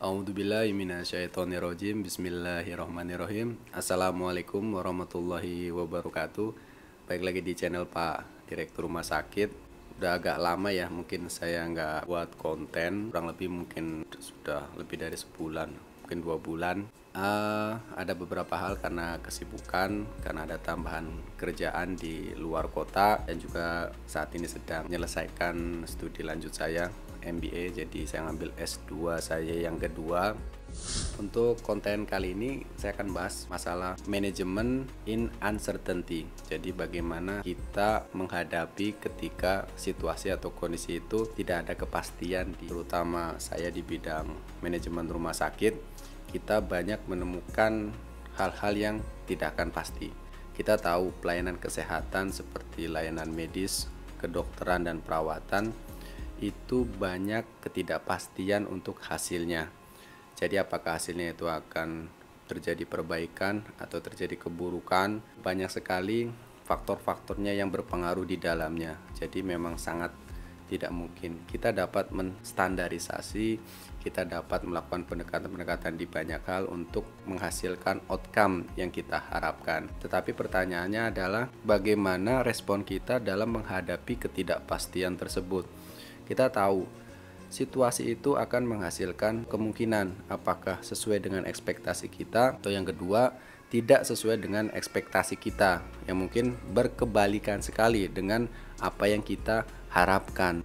A'udzubillahiminasyaitonirrojim. Bismillahirrahmanirrahim. Assalamualaikum warahmatullahi wabarakatuh. Baik lagi di channel Pak Direktur Rumah Sakit. Udah agak lama ya mungkin saya nggak buat konten, kurang lebih mungkin sudah lebih dari sebulan, mungkin 2 bulan. Ada beberapa hal karena kesibukan, karena ada tambahan kerjaan di luar kota, dan juga saat ini sedang menyelesaikan studi lanjut saya MBA, jadi saya ngambil S2 saya yang kedua. Untuk konten kali ini saya akan bahas masalah manajemen in uncertainty. Jadi bagaimana kita menghadapi ketika situasi atau kondisi itu tidak ada kepastian, terutama saya di bidang manajemen rumah sakit. Kita banyak menemukan hal-hal yang tidak akan pasti. Kita tahu pelayanan kesehatan seperti layanan medis, kedokteran, dan perawatan itu banyak ketidakpastian untuk hasilnya. Jadi apakah hasilnya itu akan terjadi perbaikan atau terjadi keburukan? Banyak sekali faktor-faktornya yang berpengaruh di dalamnya. Jadi memang sangat tidak mungkin kita dapat menstandarisasi, kita dapat melakukan pendekatan-pendekatan di banyak hal untuk menghasilkan outcome yang kita harapkan. Tetapi pertanyaannya adalah bagaimana respon kita dalam menghadapi ketidakpastian tersebut. Kita tahu situasi itu akan menghasilkan kemungkinan apakah sesuai dengan ekspektasi kita, atau yang kedua tidak sesuai dengan ekspektasi kita, yang mungkin berkebalikan sekali dengan apa yang kita harapkan.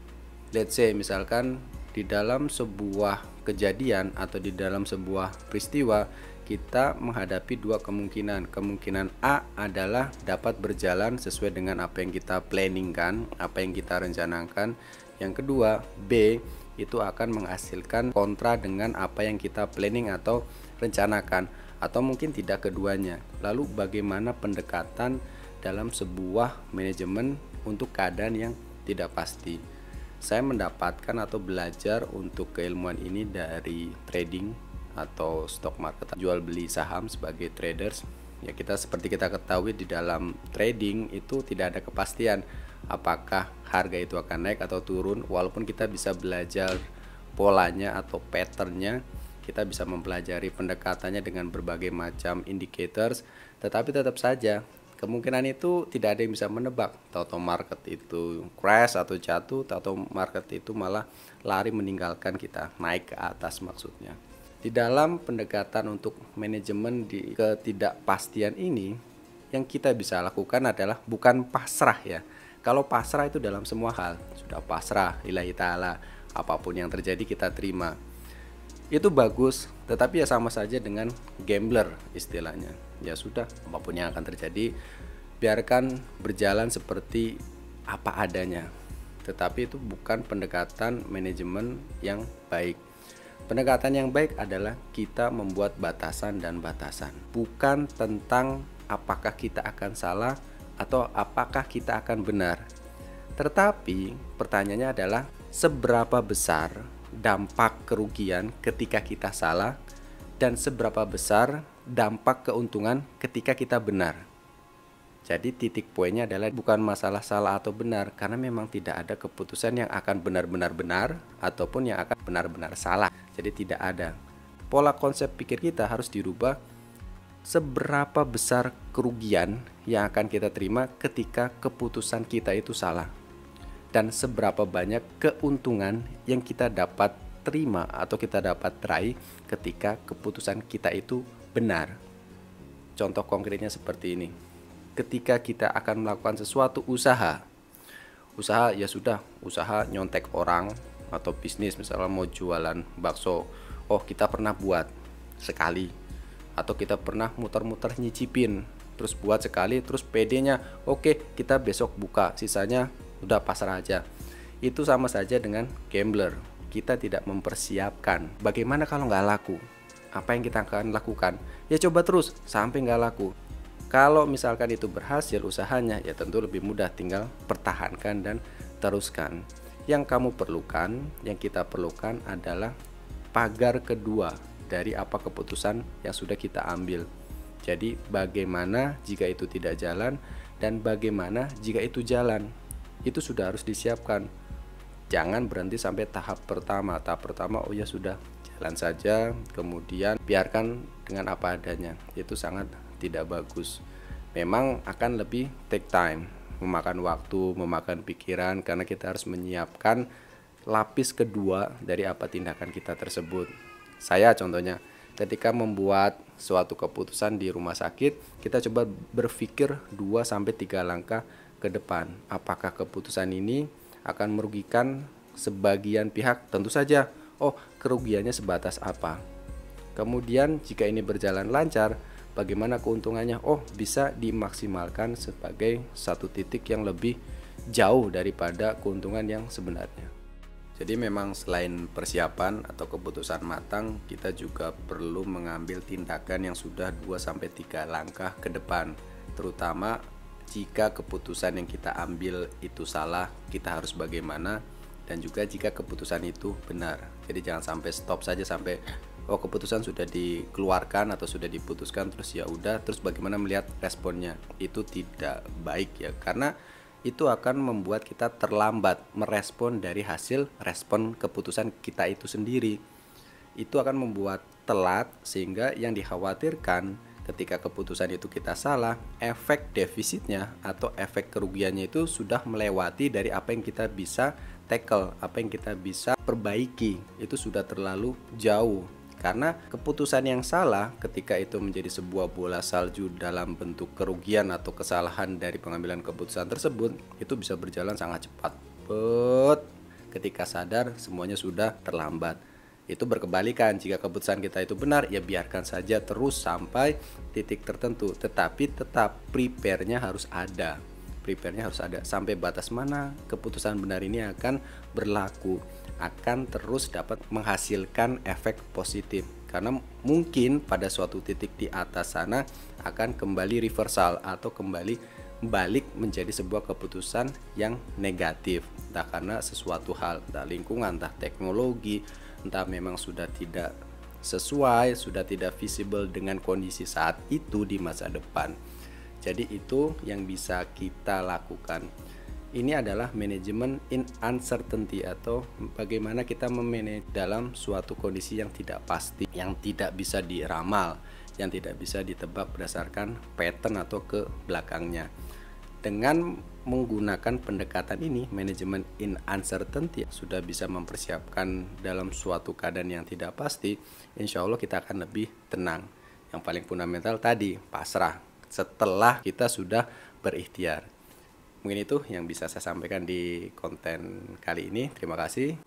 Let's say misalkan di dalam sebuah kejadian atau di dalam sebuah peristiwa kita menghadapi dua kemungkinan. Kemungkinan A adalah dapat berjalan sesuai dengan apa yang kita planningkan, apa yang kita rencanakan. Yang kedua, B, itu akan menghasilkan kontra dengan apa yang kita planning atau rencanakan, atau mungkin tidak keduanya. Lalu bagaimana pendekatan dalam sebuah manajemen untuk keadaan yang tidak pasti? Saya mendapatkan atau belajar untuk keilmuan ini dari trading atau stock market, jual beli saham sebagai traders. Ya, seperti kita ketahui di dalam trading itu tidak ada kepastian apakah harga itu akan naik atau turun. Walaupun kita bisa belajar polanya atau patternnya, kita bisa mempelajari pendekatannya dengan berbagai macam indicators, tetapi tetap saja kemungkinan itu tidak ada yang bisa menebak. Tahu-tahu market itu crash atau jatuh, tahu-tahu market itu malah lari meninggalkan kita, naik ke atas maksudnya. Di dalam pendekatan untuk manajemen di ketidakpastian ini, yang kita bisa lakukan adalah bukan pasrah ya. Kalau pasrah itu dalam semua hal, sudah pasrah lillahi ta'ala, apapun yang terjadi kita terima. Itu bagus, tetapi ya sama saja dengan gambler istilahnya. Ya sudah, apapun yang akan terjadi, biarkan berjalan seperti apa adanya. Tetapi itu bukan pendekatan manajemen yang baik. Pendekatan yang baik adalah kita membuat batasan dan batasan. Bukan tentang apakah kita akan salah atau apakah kita akan benar. Tetapi pertanyaannya adalah seberapa besar dampak kerugian ketika kita salah dan seberapa besar dampak keuntungan ketika kita benar. Jadi titik poinnya adalah bukan masalah salah atau benar, karena memang tidak ada keputusan yang akan benar-benar benar ataupun yang akan benar-benar salah. Jadi tidak ada. Pola konsep pikir kita harus dirubah. Seberapa besar kerugian yang akan kita terima ketika keputusan kita itu salah, dan seberapa banyak keuntungan yang kita dapat terima atau kita dapat raih ketika keputusan kita itu benar. Contoh konkretnya seperti ini. Ketika kita akan melakukan sesuatu usaha ya sudah, usaha nyontek orang atau bisnis, misalnya mau jualan bakso, kita pernah buat sekali, atau kita pernah muter-muter nyicipin, terus buat sekali, terus PD-nya oke, kita besok buka, sisanya udah pasrah aja. Itu sama saja dengan gambler. Kita tidak mempersiapkan bagaimana kalau nggak laku, apa yang kita akan lakukan. Ya coba terus sampai nggak laku. Kalau misalkan itu berhasil usahanya, ya tentu lebih mudah, tinggal pertahankan dan teruskan. Yang kamu perlukan, yang kita perlukan adalah pagar kedua dari apa keputusan yang sudah kita ambil. Jadi bagaimana jika itu tidak jalan, dan bagaimana jika itu jalan. Itu sudah harus disiapkan. Jangan berhenti sampai tahap pertama. Tahap pertama oh ya sudah jalan saja, kemudian biarkan dengan apa adanya. Itu sangat tidak bagus. Memang akan lebih take time, memakan waktu, memakan pikiran, karena kita harus menyiapkan lapis kedua dari apa tindakan kita tersebut. Saya contohnya, ketika membuat suatu keputusan di rumah sakit, kita coba berpikir 2-3 langkah ke depan. Apakah keputusan ini akan merugikan sebagian pihak? Tentu saja. Oh, kerugiannya sebatas apa? Kemudian jika ini berjalan lancar, bagaimana keuntungannya? Oh, bisa dimaksimalkan sebagai satu titik yang lebih jauh daripada keuntungan yang sebenarnya. Jadi memang selain persiapan atau keputusan matang, kita juga perlu mengambil tindakan yang sudah 2-3 langkah ke depan. Terutama jika keputusan yang kita ambil itu salah, kita harus bagaimana, dan juga jika keputusan itu benar. Jadi jangan sampai stop saja sampai oh keputusan sudah dikeluarkan atau sudah diputuskan terus ya udah, terus bagaimana melihat responnya. Itu tidak baik ya, karena itu akan membuat kita terlambat merespon dari hasil respon keputusan kita itu sendiri. Itu akan membuat telat, sehingga yang dikhawatirkan ketika keputusan itu kita salah, efek defisitnya atau efek kerugiannya itu sudah melewati dari apa yang kita bisa tackle, apa yang kita bisa perbaiki. Itu sudah terlalu jauh. Karena keputusan yang salah ketika itu menjadi sebuah bola salju dalam bentuk kerugian atau kesalahan dari pengambilan keputusan tersebut, itu bisa berjalan sangat cepat. Ketika sadar semuanya sudah terlambat. Itu berkebalikan, jika keputusan kita itu benar, ya biarkan saja terus sampai titik tertentu. Tetapi tetap prepare-nya harus ada. Prepare-nya harus ada. Sampai batas mana keputusan benar ini akan berlaku, akan terus dapat menghasilkan efek positif. Karena mungkin pada suatu titik di atas sana akan kembali reversal atau kembali balik menjadi sebuah keputusan yang negatif. Entah karena sesuatu hal, entah lingkungan, entah teknologi, entah memang sudah tidak sesuai, sudah tidak visible dengan kondisi saat itu di masa depan. Jadi itu yang bisa kita lakukan. Ini adalah manajemen in uncertainty, atau bagaimana kita memanage dalam suatu kondisi yang tidak pasti, yang tidak bisa diramal, yang tidak bisa ditebak berdasarkan pattern atau ke belakangnya. Dengan menggunakan pendekatan ini, manajemen in uncertainty, sudah bisa mempersiapkan dalam suatu keadaan yang tidak pasti, insya Allah kita akan lebih tenang. Yang paling fundamental tadi, pasrah setelah kita sudah berikhtiar. Mungkin itu yang bisa saya sampaikan di konten kali ini. Terima kasih.